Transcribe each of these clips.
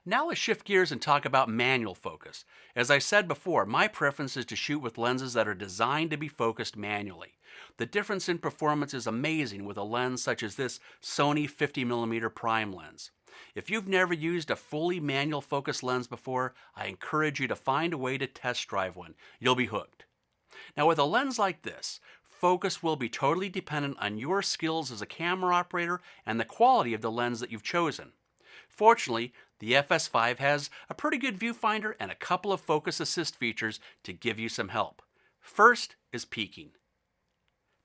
Now let's shift gears and talk about manual focus. As I said before, my preference is to shoot with lenses that are designed to be focused manually. The difference in performance is amazing with a lens such as this Sony 50mm prime lens. If you've never used a fully manual focus lens before, I encourage you to find a way to test drive one. You'll be hooked. Now with a lens like this, focus will be totally dependent on your skills as a camera operator and the quality of the lens that you've chosen. Fortunately, the FS5 has a pretty good viewfinder and a couple of focus assist features to give you some help. First is peaking.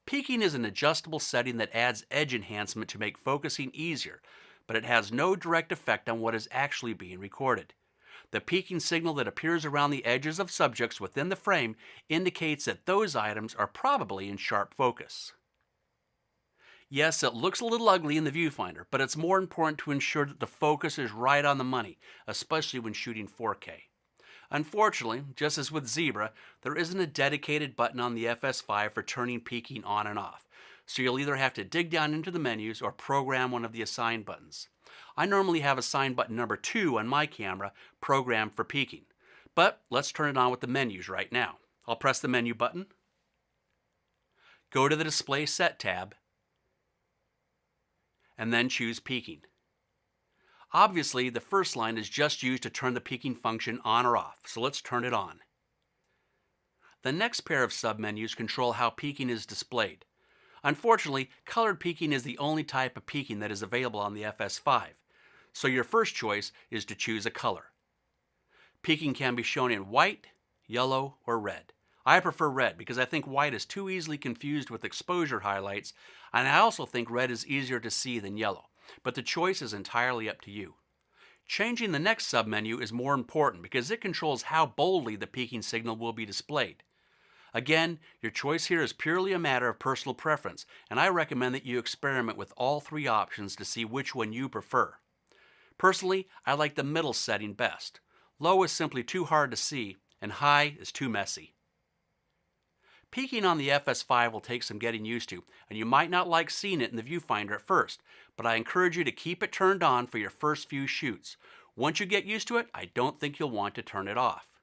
Peaking is an adjustable setting that adds edge enhancement to make focusing easier, but it has no direct effect on what is actually being recorded. The peaking signal that appears around the edges of subjects within the frame indicates that those items are probably in sharp focus. Yes, it looks a little ugly in the viewfinder, but it's more important to ensure that the focus is right on the money, especially when shooting 4K. Unfortunately, just as with Zebra, there isn't a dedicated button on the FS5 for turning peaking on and off, so you'll either have to dig down into the menus or program one of the assign buttons. I normally have assign button number 2 on my camera programmed for peaking, but let's turn it on with the menus right now. I'll press the menu button, go to the Display Set tab, and then choose peaking. Obviously, the first line is just used to turn the peaking function on or off, so let's turn it on. The next pair of submenus control how peaking is displayed. Unfortunately, colored peaking is the only type of peaking that is available on the FS5, so your first choice is to choose a color. Peaking can be shown in white, yellow, or red. I prefer red because I think white is too easily confused with exposure highlights, and I also think red is easier to see than yellow, but the choice is entirely up to you. Changing the next submenu is more important because it controls how boldly the peaking signal will be displayed. Again, your choice here is purely a matter of personal preference, and I recommend that you experiment with all three options to see which one you prefer. Personally, I like the middle setting best. Low is simply too hard to see, and high is too messy. Peaking on the FS5 will take some getting used to, and you might not like seeing it in the viewfinder at first, but I encourage you to keep it turned on for your first few shoots. Once you get used to it, I don't think you'll want to turn it off.